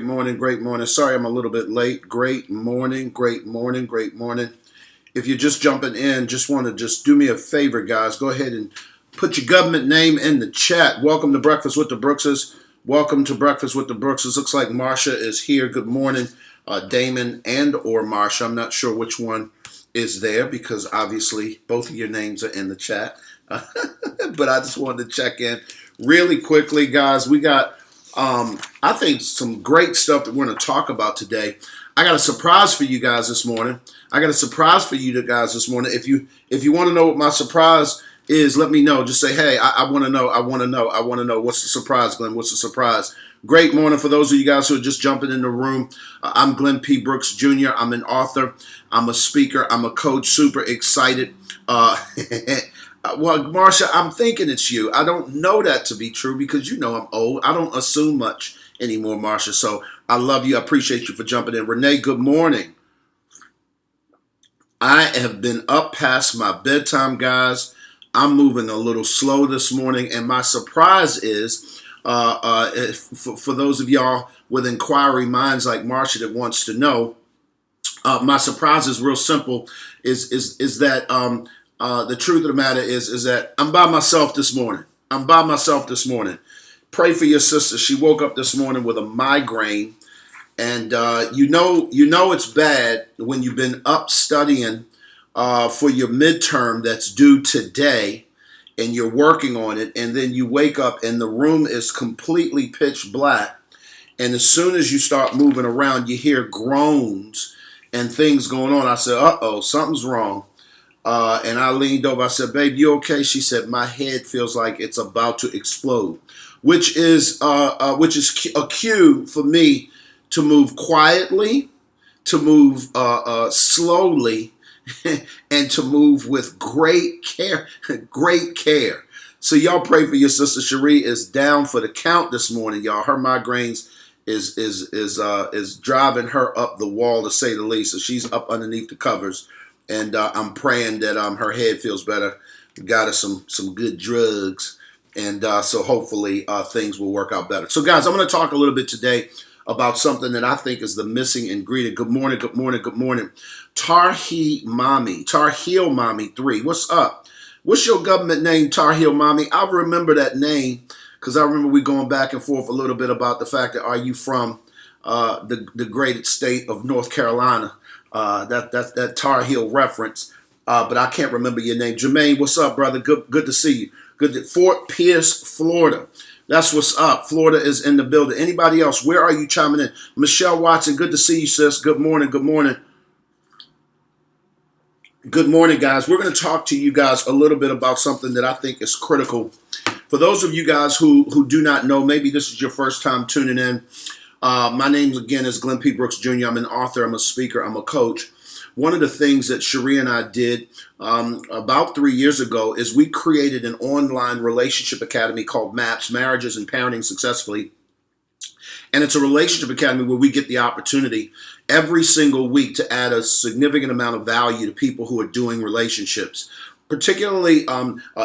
Morning, great morning. Sorry I'm a little bit late. Great morning, great morning, great morning. If you're just jumping in, just want to just do me a favor, guys. Go ahead and put your government name in the chat. Welcome to Breakfast with the Brookses. Welcome to Breakfast with the Brookses. Looks like Marsha is here. Good morning, Damon and or Marsha. I'm not sure which one is there because obviously both of your names are in the chat. But I just wanted to check in really quickly, guys. We got I think some great stuff that we're going to talk about today. I got a surprise for you guys this morning. I got a surprise for you guys this morning. If you want to know what my surprise is, let me know. Just say, hey, I want to know. I want to know. I want to know. What's the surprise, Glenn? What's the surprise? Great morning for those of you guys who are just jumping in the room. I'm Glenn P. Brooks Jr. I'm an author. I'm a speaker. I'm a coach. Super excited. Well, Marsha, I'm thinking it's you. I don't know that to be true because you know I'm old. I don't assume much anymore, Marsha. So I love you. I appreciate you for jumping in. Renee, good morning. I have been up past my bedtime, guys. I'm moving a little slow this morning, and my surprise is, for those of y'all with inquiry minds like Marsha that wants to know, my surprise is real simple. Is that the truth of the matter is that I'm by myself this morning. I'm by myself this morning. Pray for your sister. She woke up this morning with a migraine, and you know it's bad when you've been up studying for your midterm that's due today, and you're working on it, and then you wake up and the room is completely pitch black, and as soon as you start moving around, you hear groans and things going on. I said, "Uh-oh, something's wrong." And I leaned over. I said, "Babe, you okay?" She said, "My head feels like it's about to explode," which is a cue for me to move quietly, to move slowly, and to move with great care, great care. So y'all pray for your sister. Cherie is down for the count this morning, y'all. Her migraines is driving her up the wall, to say the least. So she's up underneath the covers, and I'm praying that her head feels better. We got her some good drugs, and so hopefully things will work out better. So guys, I'm going to talk a little bit today about something that I think is the missing ingredient. Good morning, good morning, good morning. Tar Heel Mommy 3. What's up? What's your government name, Tar Heel Mommy? I remember that name because I remember we going back and forth a little bit about the fact that are you from the great state of North Carolina? That Tar Heel reference, but I can't remember your name. Jermaine, what's up, brother? Good to see you. Good to Fort Pierce, Florida. That's what's up. Florida is in the building. Anybody else? Where are you chiming in? Michelle Watson, good to see you, sis. Good morning. Good morning. Good morning, guys. We're going to talk to you guys a little bit about something that I think is critical. For those of you guys who do not know, maybe this is your first time tuning in. My name, again, is Glenn P. Brooks Jr. I'm an author. I'm a speaker. I'm a coach. One of the things that Cherie and I did about 3 years ago is we created an online relationship academy called MAPS, Marriages and Parenting Successfully. And it's a relationship academy where we get the opportunity every single week to add a significant amount of value to people who are doing relationships. Particularly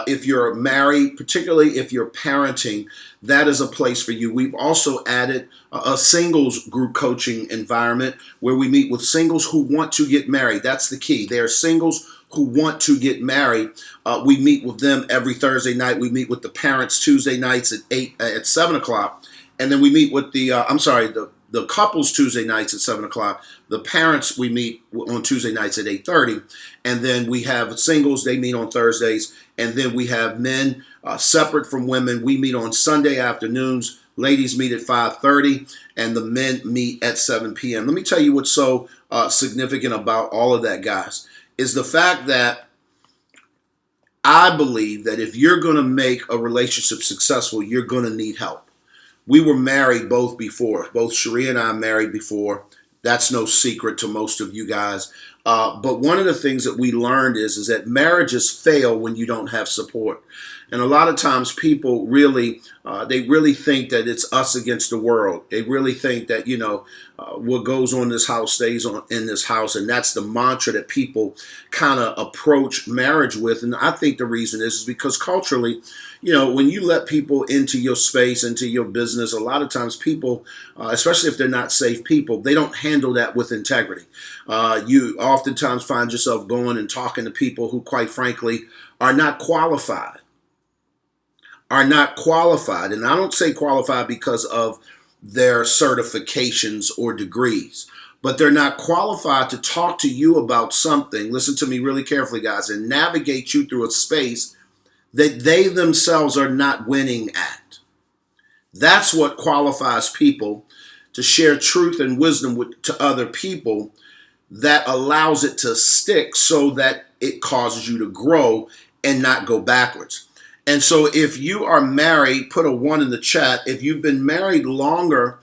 if you're married, particularly if you're parenting, that is a place for you. We've also added a singles group coaching environment where we meet with singles who want to get married. That's the key. They are singles who want to get married. We meet with them every Thursday night. We meet with the parents Tuesday nights at 7 o'clock. And then we meet with the couples Tuesday nights at 7 o'clock. The parents, we meet on Tuesday nights at 8:30. And then we have singles, they meet on Thursdays. And then we have men separate from women. We meet on Sunday afternoons. Ladies meet at 5:30 and the men meet at 7 p.m. Let me tell you what's so significant about all of that, guys, is the fact that I believe that if you're going to make a relationship successful, you're going to need help. We were married both before. Both Cherie and I married before. That's no secret to most of you guys. But one of the things that we learned is that marriages fail when you don't have support. And a lot of times people really, they really think that it's us against the world. They really think that, what goes on in this house stays on in this house. And that's the mantra that people kind of approach marriage with. And I think the reason is because culturally, when you let people into your space, into your business, a lot of times people, especially if they're not safe people, they don't handle that with integrity. You oftentimes find yourself going and talking to people who, quite frankly, are not qualified. And I don't say qualified because of their certifications or degrees, but they're not qualified to talk to you about something. Listen to me really carefully, guys, and navigate you through a space that they themselves are not winning at. That's what qualifies people to share truth and wisdom to other people, that allows it to stick so that it causes you to grow and not go backwards. And so if you are married, put a 1 in the chat. If you've been married longer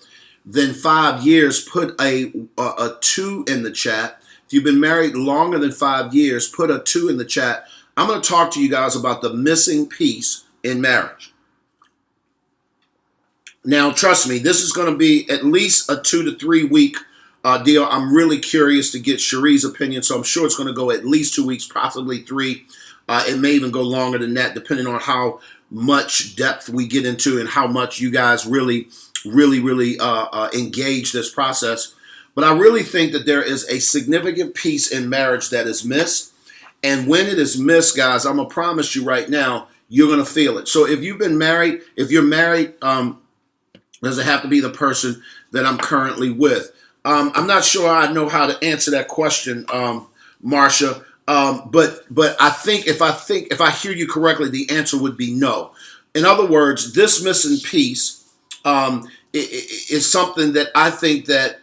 than 5 years, put a 2 in the chat. If you've been married longer than 5 years, put a 2 in the chat. I'm going to talk to you guys about the missing piece in marriage. Now, trust me, this is going to be at least a 2 to 3 week deal. I'm really curious to get Cherie's opinion, so I'm sure it's going to go at least 2 weeks, possibly 3. It may even go longer than that, depending on how much depth we get into and how much you guys really engage this process. But I really think that there is a significant piece in marriage that is missed. And when it is missed, guys, I'm going to promise you right now, you're going to feel it. So if you've been married, if you're married, does it have to be the person that I'm currently with? I'm not sure I know how to answer that question, Marsha. But I think if I hear you correctly, the answer would be no. In other words, this missing piece is something that I think that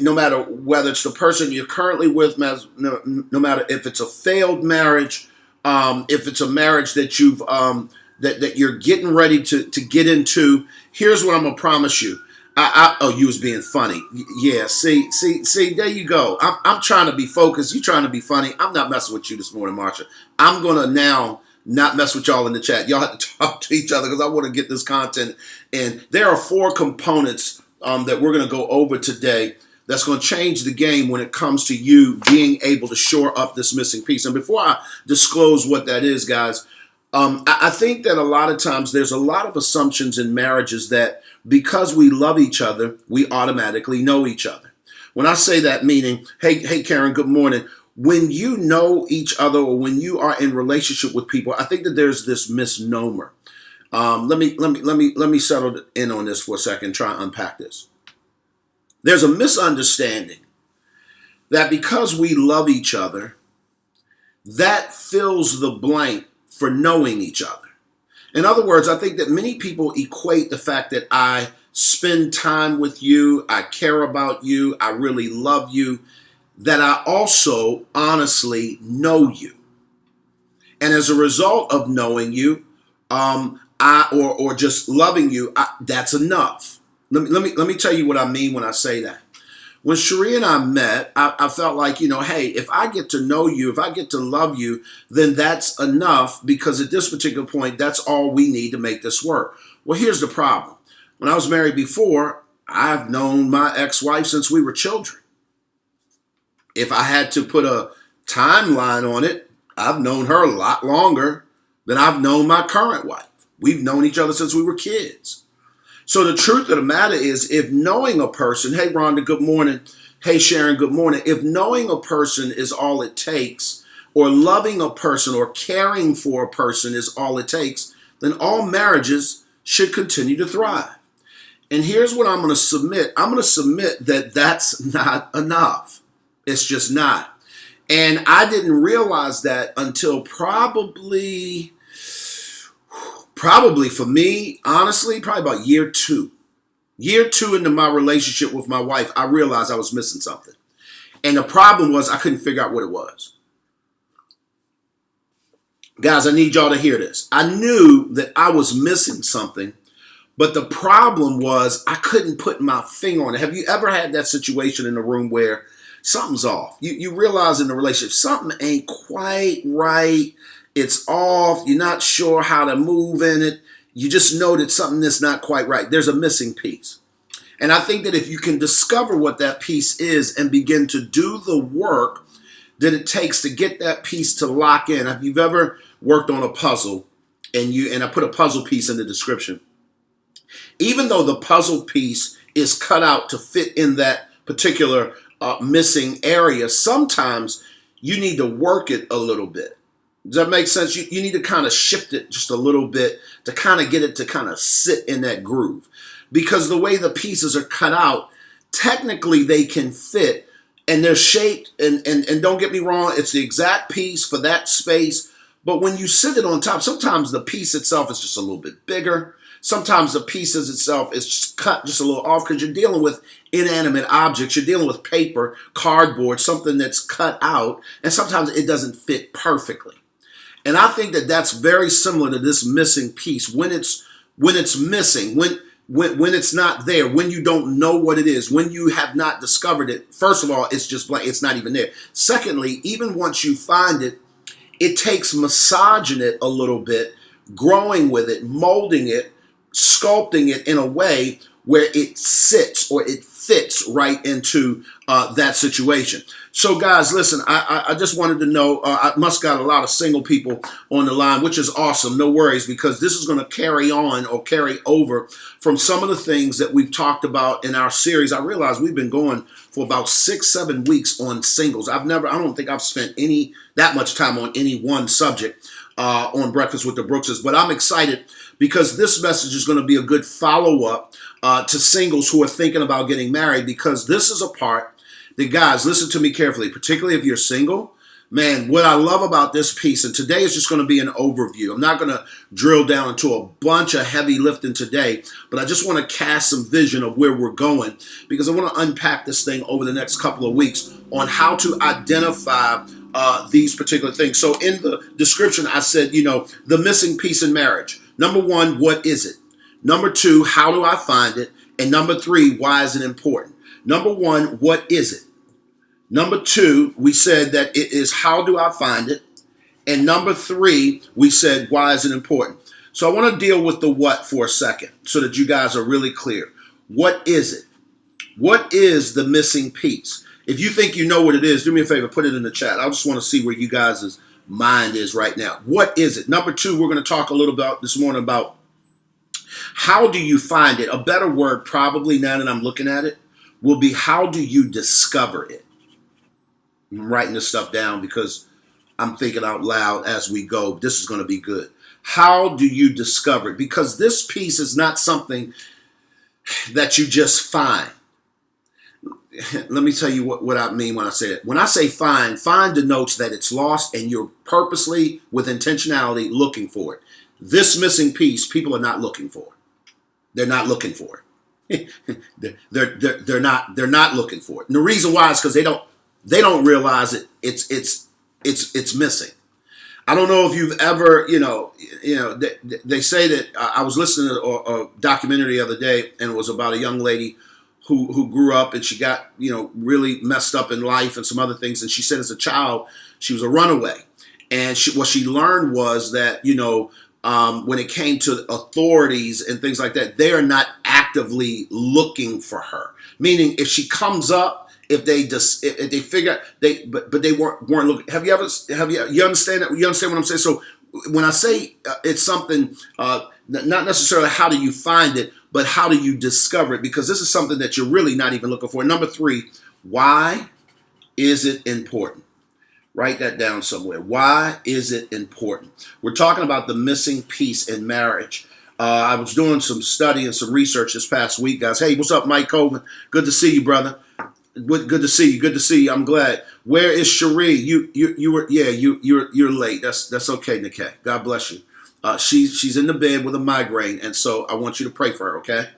no matter whether it's the person you're currently with, no matter if it's a failed marriage, if it's a marriage that you've that you're getting ready to get into, here's what I'm gonna promise you. Oh, you was being funny. Yeah, see, there you go. I'm trying to be focused. You trying to be funny. I'm not messing with you this morning, Marsha. I'm going to now not mess with y'all in the chat. Y'all have to talk to each other because I want to get this content. And there are 4 components that we're going to go over today that's going to change the game when it comes to you being able to shore up this missing piece. And before I disclose what that is, guys, I think that a lot of times there's a lot of assumptions in marriages that because we love each other, we automatically know each other. When I say that, meaning, hey, Karen, good morning. When you know each other or when you are in relationship with people, I think that there's this misnomer. Let me settle in on this for a second, try and unpack this. There's a misunderstanding that because we love each other, that fills the blank for knowing each other. In other words, I think that many people equate the fact that I spend time with you, I care about you, I really love you, that I also honestly know you. And as a result of knowing you, or just loving you, that's enough. Let me tell you what I mean when I say that. When Cherie and I met, I felt like, hey, if I get to know you, if I get to love you, then that's enough, because at this particular point, that's all we need to make this work. Well, here's the problem. When I was married before, I've known my ex-wife since we were children. If I had to put a timeline on it, I've known her a lot longer than I've known my current wife. We've known each other since we were kids. So the truth of the matter is, if knowing a person, hey, Rhonda, good morning. Hey, Sharon, good morning. If knowing a person is all it takes, or loving a person or caring for a person is all it takes, then all marriages should continue to thrive. And here's what I'm going to submit. I'm going to submit that that's not enough. It's just not. And I didn't realize that until probably for me, honestly, probably about year 2. Year 2 into my relationship with my wife, I realized I was missing something. And the problem was I couldn't figure out what it was. Guys, I need y'all to hear this. I knew that I was missing something, but the problem was I couldn't put my finger on it. Have you ever had that situation in a room where something's off? You realize in the relationship something ain't quite right. It's off. You're not sure how to move in it. You just know that something is not quite right. There's a missing piece. And I think that if you can discover what that piece is and begin to do the work that it takes to get that piece to lock in. Have you ever worked on a puzzle and I put a puzzle piece in the description? Even though the puzzle piece is cut out to fit in that particular missing area, sometimes you need to work it a little bit. Does that make sense? You need to kind of shift it just a little bit to kind of get it to kind of sit in that groove. Because the way the pieces are cut out, technically they can fit and they're shaped. And don't get me wrong, it's the exact piece for that space. But when you sit it on top, sometimes the piece itself is just a little bit bigger. Sometimes the pieces itself is just cut just a little off because you're dealing with inanimate objects. You're dealing with paper, cardboard, something that's cut out. And sometimes it doesn't fit perfectly. And I think that that's very similar to this missing piece. When it's missing, when it's not there, when you don't know what it is, when you have not discovered it, first of all, it's just blank. It's not even there. Secondly, even once you find it, it takes massaging it a little bit, growing with it, molding it, sculpting it in a way where it sits or it fits right into that situation. So guys, listen, I just wanted to know, I must got a lot of single people on the line, which is awesome. No worries, because this is going to carry on or carry over from some of the things that we've talked about in our series. I realize we've been going for about 6-7 weeks on singles. I don't think I've spent that much time on any one subject on Breakfast with the Brookses, but I'm excited because this message is going to be a good follow-up to singles who are thinking about getting married, because this is a part that, guys, listen to me carefully, particularly if you're single. Man, what I love about this piece, and today is just going to be an overview. I'm not going to drill down into a bunch of heavy lifting today, but I just want to cast some vision of where we're going, because I want to unpack this thing over the next couple of weeks on how to identify these particular things. So in the description, I said, the missing piece in marriage. Number one, what is it? Number two, how do I find it? And number three, why is it important? Number one, what is it? Number two, we said that it is how do I find it? And number three, we said, why is it important? So I want to deal with the what for a second so that you guys are really clear. What is it? What is the missing piece? If you think you know what it is, do me a favor, put it in the chat. I just want to see where you guys' mind is right now. What is it? Number two, we're going to talk a little about this morning about how do you find it? A better word, probably now that I'm looking at it, will be how do you discover it? I'm writing this stuff down because I'm thinking out loud as we go. This is going to be good. How do you discover it? Because this piece is not something that you just find. Let me tell you what I mean when I say it. When I say find denotes that it's lost and you're purposely, with intentionality, looking for it. This missing piece, people are not looking for. They're not looking for it. they're not looking for it. And the reason why is because they don't realize it's missing. I don't know if you've ever, they say that I was listening to a documentary the other day, and it was about a young lady who grew up and she got, really messed up in life and some other things. And she said as a child, she was a runaway. And what she learned was that, when it came to authorities and things like that, they are not actively looking for her. Meaning, if she comes up, if they figure but they weren't looking. You understand that? You understand what I'm saying? So when I say it's something, not necessarily how do you find it, but how do you discover it? Because this is something that you're really not even looking for. Number three, why is it important? Write that down somewhere. Why is it important? We're talking about the missing piece in marriage. I was doing some study and some research this past week, guys. Hey, what's up, Mike Coleman? Good to see you, brother. Good to see you. Good to see you. I'm glad. Where is Cherie? You're late. That's okay, Nikkei. God bless you. She's in the bed with a migraine, and so I want you to pray for her, okay?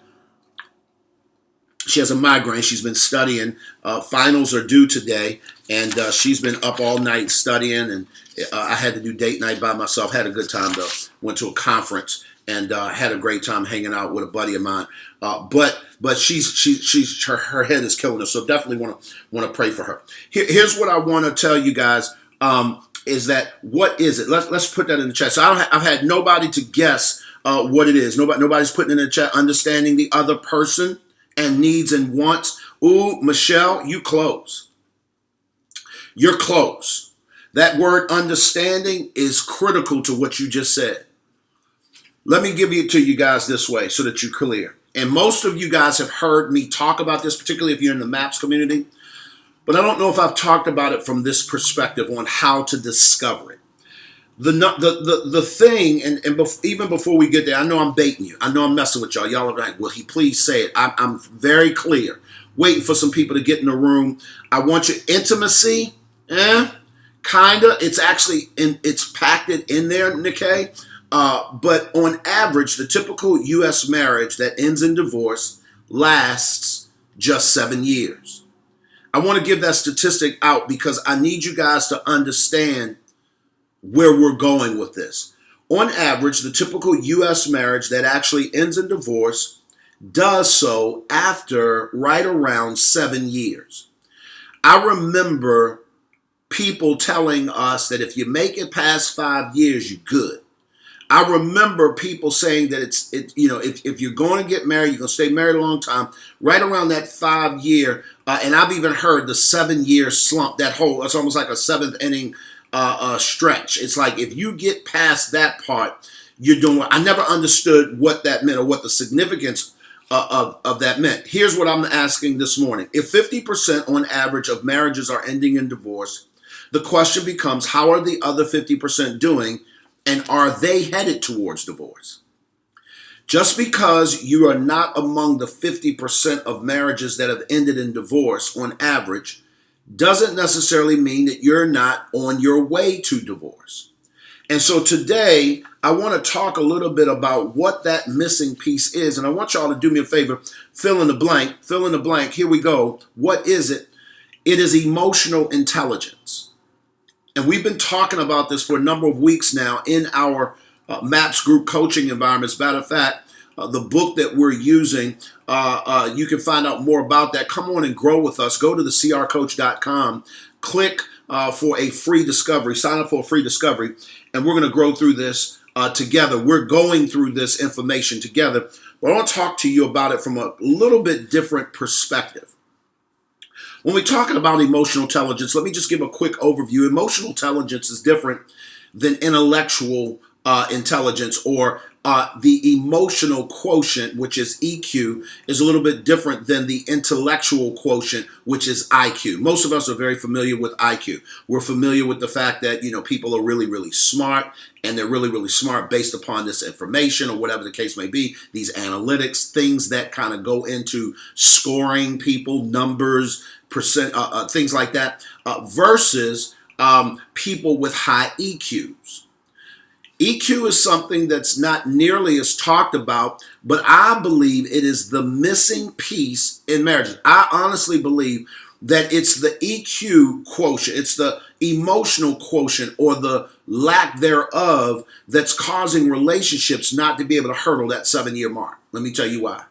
She has a migraine. She's been studying. Finals are due today, and she's been up all night studying, and I had to do date night by myself. Had a good time, though. Went to a conference and had a great time hanging out with a buddy of mine. But her head is killing her, so definitely want to pray for her. Here's what I want to tell you guys. is that what is it? Let's put that in the chat. So I've had nobody to guess what it is. Nobody's putting in the chat. Understanding the other person and needs and wants. Ooh, Michelle, you close. You're close. That word understanding is critical to what you just said. Let me give it to you guys this way so that you're clear. And most of you guys have heard me talk about this, particularly if you're in the MAPS community. But I don't know if I've talked about it from this perspective on how to discover it. The thing, even before we get there, I know I'm baiting you. I know I'm messing with y'all. Y'all are like, will he please say it? I'm very clear. Waiting for some people to get in the room. I want your intimacy. Kinda. It's actually it's packed it in there, Nikkei. But on average, the typical U.S. marriage that ends in divorce lasts just 7 years. I want to give that statistic out because I need you guys to understand where we're going with this. On average, the typical U.S. marriage that actually ends in divorce does so after right around 7 years. I remember people telling us that if you make it past 5 years, you're good. I remember people saying that if you're going to get married, you're going to stay married a long time, right around that 5 year, and I've even heard the 7 year slump, it's almost like a seventh inning stretch. It's like if you get past that part, you're doing well. I never understood what that meant or what the significance of that meant. Here's what I'm asking this morning. If 50% on average of marriages are ending in divorce, the question becomes, how are the other 50% doing, and are they headed towards divorce? Just because you are not among the 50% of marriages that have ended in divorce on average doesn't necessarily mean that you're not on your way to divorce. And so today, I want to talk a little bit about what that missing piece is. And I want y'all to do me a favor, fill in the blank. Fill in the blank. Here we go. What is it? It is emotional intelligence. And we've been talking about this for a number of weeks now in our MAPS group coaching environment. As a matter of fact, the book that we're using, you can find out more about that. Come on and grow with us. Go to thecrcoach.com, click for a free discovery, sign up for a free discovery, and we're going to grow through this together. We're going through this information together. But I want to talk to you about it from a little bit different perspective. When we're talking about emotional intelligence, let me just give a quick overview. Emotional intelligence is different than intellectual intelligence, or the emotional quotient, which is EQ, is a little bit different than the intellectual quotient, which is IQ. Most of us are very familiar with IQ. We're familiar with the fact that, people are really, really smart, and they're really, really smart based upon this information or whatever the case may be, these analytics, things that kind of go into scoring people, numbers, percent, things like that, versus people with high EQs. EQ is something that's not nearly as talked about, but I believe it is the missing piece in marriages. I honestly believe that it's the EQ quotient, it's the emotional quotient or the lack thereof that's causing relationships not to be able to hurdle that 7 year mark. Let me tell you why.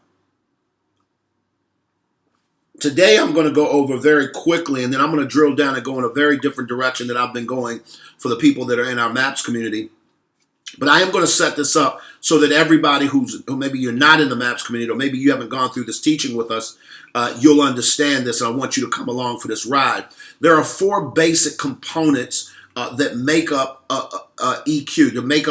Today, I'm going to go over very quickly, and then I'm going to drill down and go in a very different direction that I've been going for the people that are in our MAPS community. But I am going to set this up so that everybody who maybe you're not in the MAPS community, or maybe you haven't gone through this teaching with us, you'll understand this, and I want you to come along for this ride. There are 4 basic components that make up EQ, make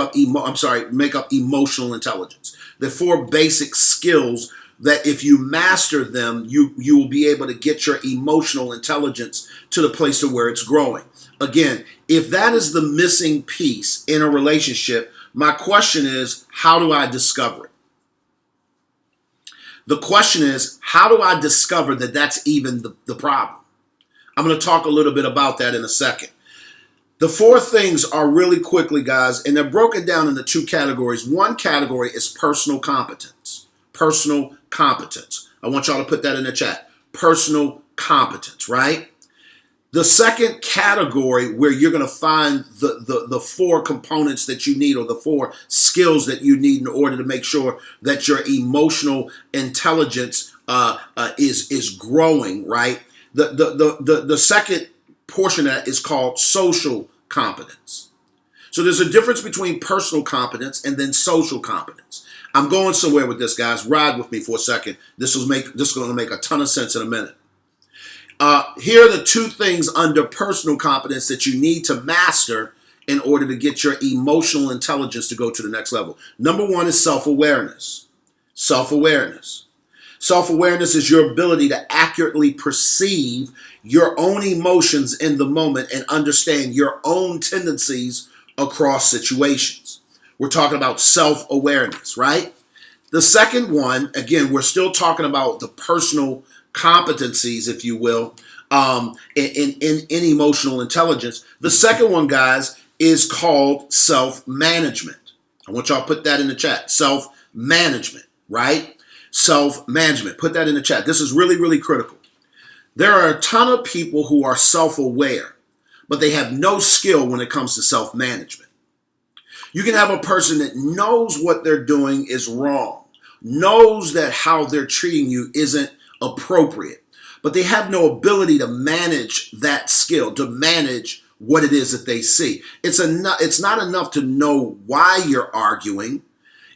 up emotional intelligence. There are 4 basic skills that if you master them, you will be able to get your emotional intelligence to the place to where it's growing. Again, if that is the missing piece in a relationship, my question is, how do I discover it? The question is, how do I discover that that's even the problem? I'm going to talk a little bit about that in a second. The 4 things are really quickly, guys, and they're broken down into 2 categories. One category is personal competence. Personal competence. I want y'all to put that in the chat. Personal competence, right? The second category where you're going to find the 4 components that you need, or the 4 skills that you need in order to make sure that your emotional intelligence is growing, right? The second portion of that is called social competence. So there's a difference between personal competence and then social competence. I'm going somewhere with this, guys. Ride with me for a second. This is going to make a ton of sense in a minute. Here are the two things under personal competence that you need to master in order to get your emotional intelligence to go to the next level. Number one is self-awareness. Self-awareness. Self-awareness is your ability to accurately perceive your own emotions in the moment and understand your own tendencies across situations. We're talking about self-awareness, right? The second one, again, we're still talking about the personal competencies, if you will, in emotional intelligence. The second one, guys, is called self-management. I want y'all to put that in the chat. Self-management, right? Self-management. Put that in the chat. This is really, really critical. There are a ton of people who are self-aware, but they have no skill when it comes to self-management. You can have a person that knows what they're doing is wrong, knows that how they're treating you isn't appropriate, but they have no ability to manage that skill, to manage what it is that they see. It's not enough to know why you're arguing.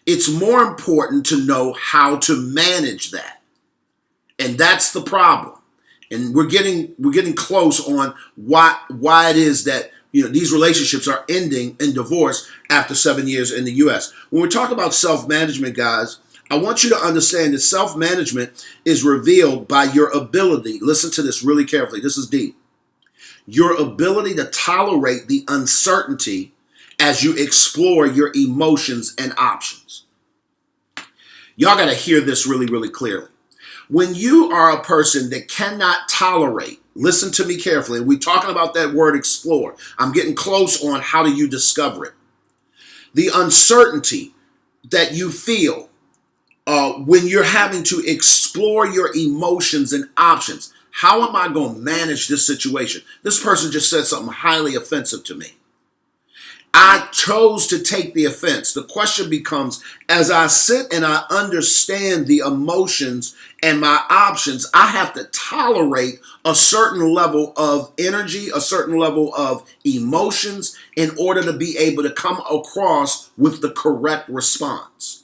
It's more important to know how to manage that. And that's the problem. And we're getting close on why it is that these relationships are ending in divorce after 7 years in the US. When we talk about self-management, guys, I want you to understand that self-management is revealed by your ability. Listen to this really carefully. This is deep. Your ability to tolerate the uncertainty as you explore your emotions and options. Y'all got to hear this really, really clearly. When you are a person that cannot tolerate, listen to me carefully. We're talking about that word explore. I'm getting close on how do you discover it. The uncertainty that you feel when you're having to explore your emotions and options. How am I going to manage this situation? This person just said something highly offensive to me. I chose to take the offense. The question becomes, as I sit and I understand the emotions and my options, I have to tolerate a certain level of energy, a certain level of emotions in order to be able to come across with the correct response.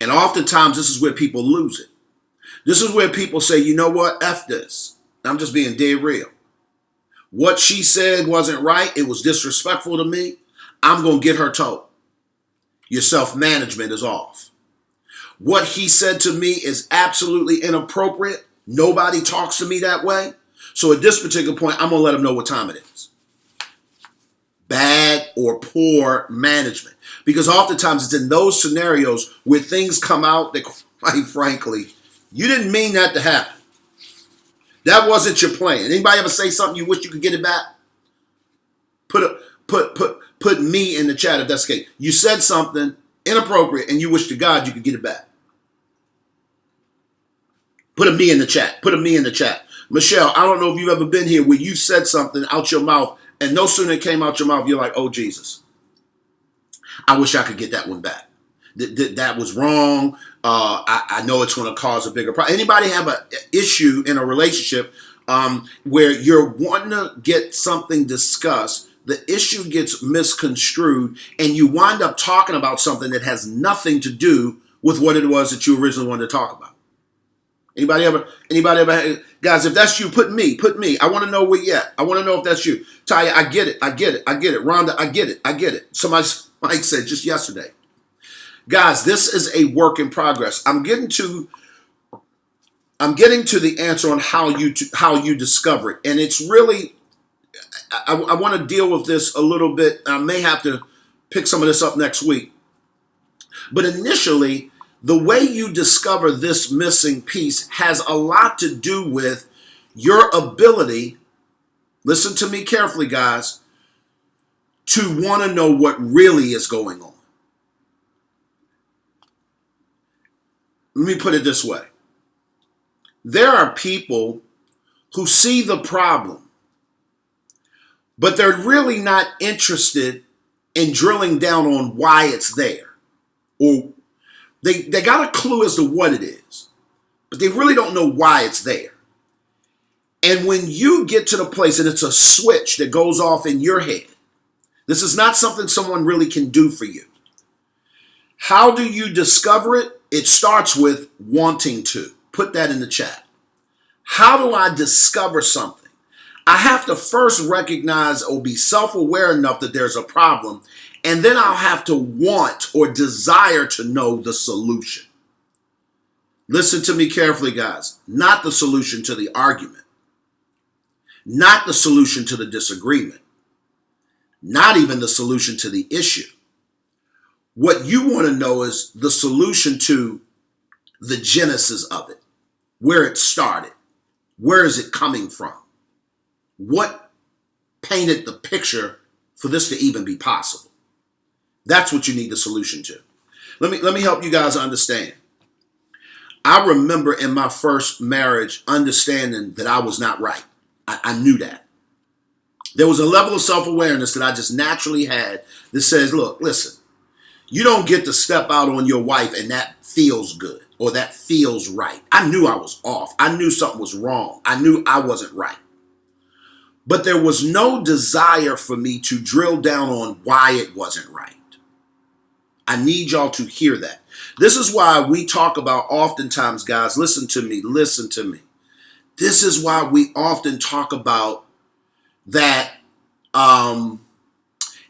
And oftentimes this is where people lose it. This is where people say, you know what, F this. I'm just being dead real. What she said wasn't right. It was disrespectful to me. I'm going to get her told. Your self-management is off. What he said to me is absolutely inappropriate. Nobody talks to me that way. So at this particular point, I'm going to let him know what time it is. Bad or poor management. Because oftentimes it's in those scenarios where things come out that, quite frankly, you didn't mean that to happen. That wasn't your plan. Anybody ever say something you wish you could get it back? Put me in the chat if that's the case. You said something inappropriate and you wish to God you could get it back. Put a me in the chat. Put a me in the chat. Michelle, I don't know if you've ever been here where you said something out your mouth and no sooner it came out your mouth, you're like, oh, Jesus. I wish I could get that one back. That was wrong. I know it's going to cause a bigger problem. Anybody have an issue in a relationship where you're wanting to get something discussed, the issue gets misconstrued, and you wind up talking about something that has nothing to do with what it was that you originally wanted to talk about? Anybody ever, guys, if that's you, put me. I want to know where you at. I want to know if that's you. Taya, I get it. Rhonda, I get it. Somebody said just yesterday. Guys, this is a work in progress. I'm getting to the answer on how you discover it. And it's really, I want to deal with this a little bit. I may have to pick some of this up next week. But initially, the way you discover this missing piece has a lot to do with your ability, listen to me carefully, guys, to want to know what really is going on. Let me put it this way. There are people who see the problem, but they're really not interested in drilling down on why it's there. Or they got a clue as to what it is, but they really don't know why it's there. And when you get to the place and it's a switch that goes off in your head, this is not something someone really can do for you. How do you discover it? It starts with wanting to. Put that in the chat. How do I discover something? I have to first recognize or be self-aware enough that there's a problem, and then I'll have to want or desire to know the solution. Listen to me carefully, guys. Not the solution to the argument. Not the solution to the disagreement. Not even the solution to the issue. What you want to know is the solution to the genesis of it, where it started. Where is it coming from? What painted the picture for this to even be possible? That's what you need the solution to. Let me help you guys understand. I remember in my first marriage understanding that I was not right. I knew that. There was a level of self-awareness that I just naturally had that says, look, listen, you don't get to step out on your wife and that feels good or that feels right. I knew I was off. I knew something was wrong. I knew I wasn't right. But there was no desire for me to drill down on why it wasn't right. I need y'all to hear that. This is why we talk about oftentimes, guys, listen to me. This is why we often talk about that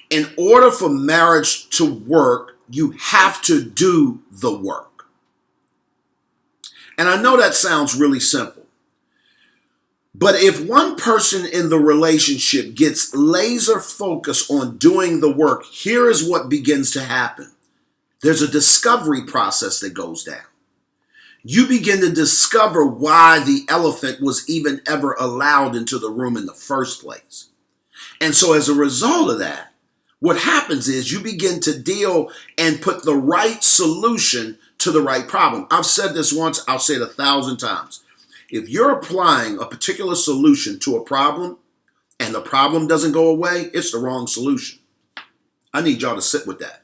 in order for marriage to work, you have to do the work. And I know that sounds really simple. But if one person in the relationship gets laser focused on doing the work, here is what begins to happen. There's a discovery process that goes down. You begin to discover why the elephant was even ever allowed into the room in the first place. And so as a result of that, what happens is you begin to deal and put the right solution to the right problem. I've said this once, I'll say it 1,000 times. If you're applying a particular solution to a problem and the problem doesn't go away, it's the wrong solution. I need y'all to sit with that.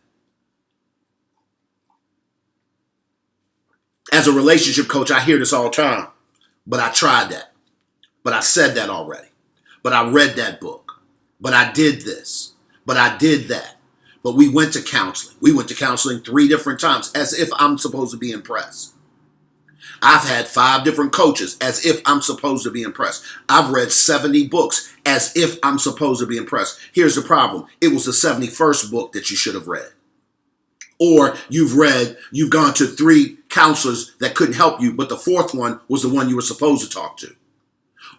As a relationship coach, I hear this all the time, but I tried that. But I said that already. But I read that book. But I did this. But I did that. But we went to counseling. We went to counseling 3 different times as if I'm supposed to be impressed. I've had 5 different coaches as if I'm supposed to be impressed. I've read 70 books as if I'm supposed to be impressed. Here's the problem. It was the 71st book that you should have read. Or you've gone to 3 counselors that couldn't help you, but the 4th one was the one you were supposed to talk to.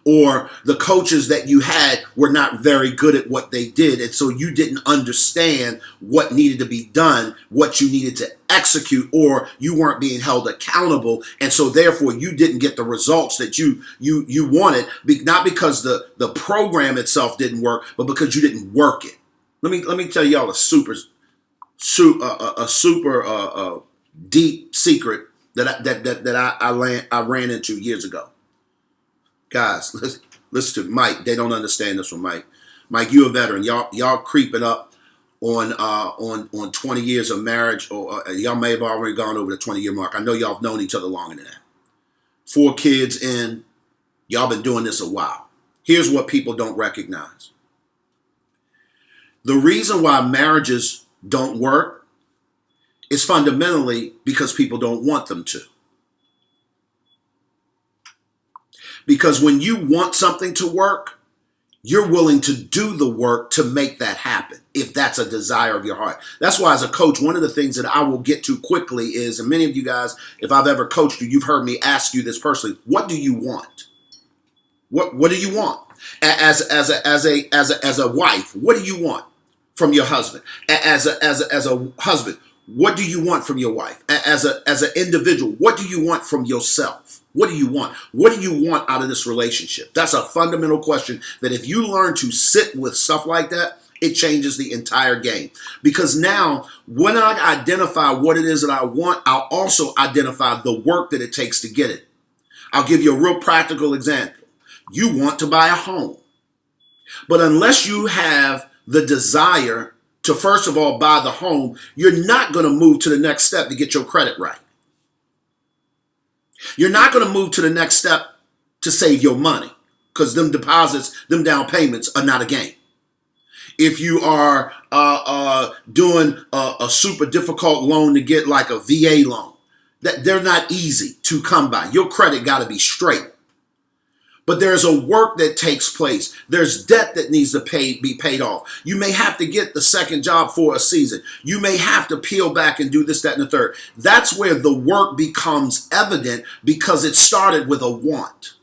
Or the coaches that you had were not very good at what they did, and so you didn't understand what needed to be done, what you needed to execute, or you weren't being held accountable, and so therefore you didn't get the results that you wanted, not because the program itself didn't work, but because you didn't work it. Let me tell y'all a super deep secret that I ran into years ago. Guys, listen to Mike. They don't understand this one, Mike. Mike, you're a veteran. Y'all creeping up on 20 years of marriage, or y'all may have already gone over the 20-year mark. I know y'all have known each other longer than that. 4 kids in. Y'all been doing this a while. Here's what people don't recognize. The reason why marriages don't work is fundamentally because people don't want them to. Because when you want something to work, you're willing to do the work to make that happen, if that's a desire of your heart. That's why as a coach, one of the things that I will get to quickly is, and many of you guys, if I've ever coached you, you've heard me ask you this personally, what do you want? What do you want? As a wife, what do you want from your husband? As a husband, what do you want from your wife? As an individual, what do you want from yourself? What do you want? What do you want out of this relationship? That's a fundamental question that if you learn to sit with stuff like that, it changes the entire game. Because now, when I identify what it is that I want, I'll also identify the work that it takes to get it. I'll give you a real practical example. You want to buy a home. But unless you have the desire to, first of all, buy the home, you're not going to move to the next step to get your credit right. You're not going to move to the next step to save your money. because them deposits, them down payments are not a game. If you are doing a super difficult loan to get like a VA loan, that they're not easy to come by. Your credit got to be straight. But there's a work that takes place. There's debt that needs to be paid off. You may have to get the second job for a season. You may have to peel back and do this, that, and the third. That's where the work becomes evident because it started with a want.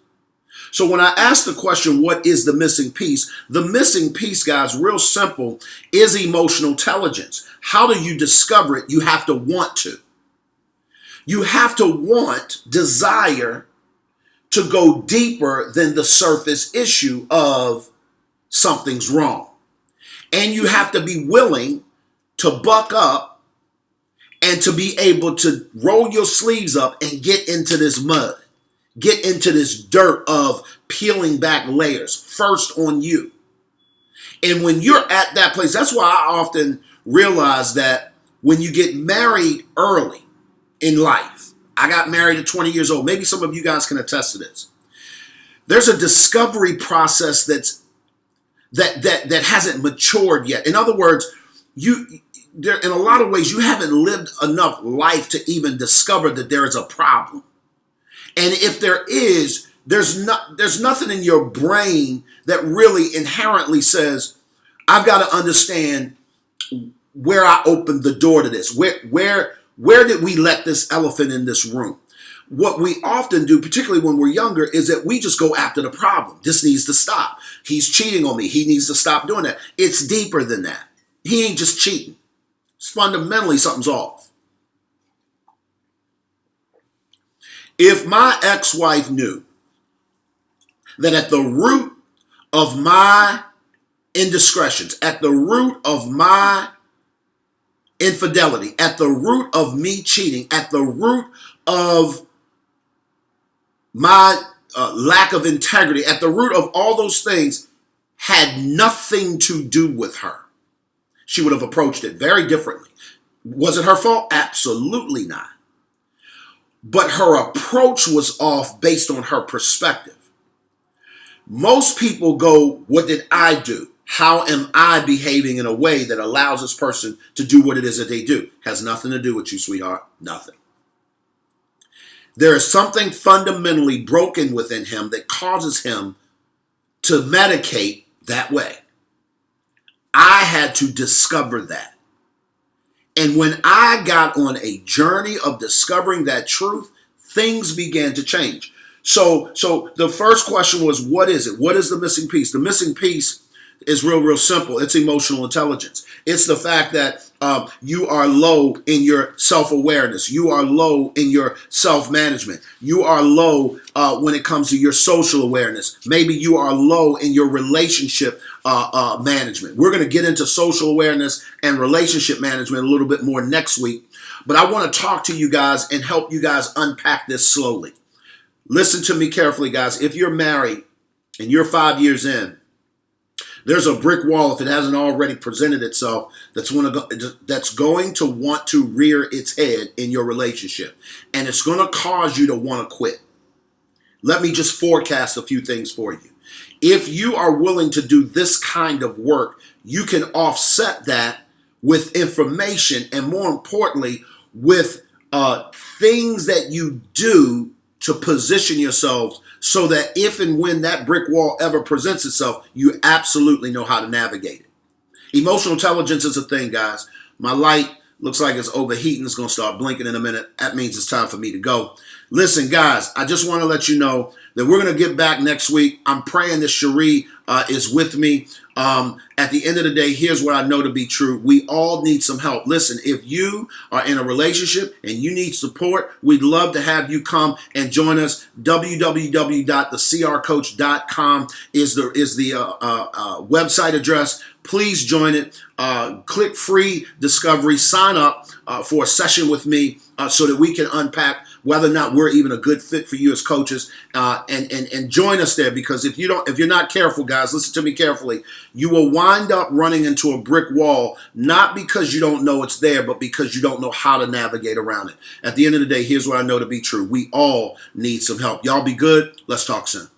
So when I ask the question, what is the missing piece? The missing piece, guys, real simple, is emotional intelligence. How do you discover it? You have to want to. You have to want, desire, to go deeper than the surface issue of something's wrong. And you have to be willing to buck up and to be able to roll your sleeves up and get into this mud, get into this dirt of peeling back layers first on you. And when you're at that place, that's why I often realize that when you get married early in life, I got married at 20 years old. Maybe some of you guys can attest to this. There's a discovery process that hasn't matured yet. In other words, in a lot of ways, you haven't lived enough life to even discover that there is a problem. And if there is, there's nothing in your brain that really inherently says, I've got to understand where I opened the door to this. Where did we let this elephant in this room? What we often do, particularly when we're younger, is that we just go after the problem. This needs to stop. He's cheating on me. He needs to stop doing that. It's deeper than that. He ain't just cheating. It's fundamentally something's off. If my ex-wife knew that at the root of my indiscretions, at the root of my infidelity, at the root of me cheating, at the root of my lack of integrity, at the root of all those things, had nothing to do with her, she would have approached it very differently. Was it her fault? Absolutely not. But her approach was off based on her perspective. Most people go, what did I do? How am I behaving in a way that allows this person to do what it is that they do? Has nothing to do with you, sweetheart. Nothing. There is something fundamentally broken within him that causes him to medicate that way. I had to discover that. And when I got on a journey of discovering that truth, things began to change. So the first question was, what is it? What is the missing piece? The missing piece is real simple. It's emotional intelligence. It's the fact that you are low in your self-awareness. You are low in your self-management. You are low when it comes to your social awareness. Maybe you are low in your relationship management. We're going to get into social awareness and relationship management a little bit more next week. But I want to talk to you guys and help you guys unpack this slowly. Listen to me carefully, guys. If you're married and you're 5 years in, there's a brick wall, if it hasn't already presented itself, that's going to want to rear its head in your relationship. And it's going to cause you to want to quit. Let me just forecast a few things for you. If you are willing to do this kind of work, you can offset that with information and, more importantly, with things that you do to position yourselves so that if and when that brick wall ever presents itself, you absolutely know how to navigate it. Emotional intelligence is a thing, guys. My light looks like it's overheating. It's going to start blinking in a minute. That means it's time for me to go. Listen, guys, I just want to let you know that we're going to get back next week. I'm praying that Cherie is with me. At the end of the day, here's what I know to be true. We all need some help. Listen, if you are in a relationship and you need support, we'd love to have you come and join us. www.thecrcoach.com is the website address. Please join it. Click free discovery. Sign up for a session with me so that we can unpack whether or not we're even a good fit for you as coaches, and join us there, because if you're not careful, guys, listen to me carefully, you will wind up running into a brick wall, not because you don't know it's there, but because you don't know how to navigate around it. At the end of the day, here's what I know to be true. We all need some help. Y'all be good. Let's talk soon.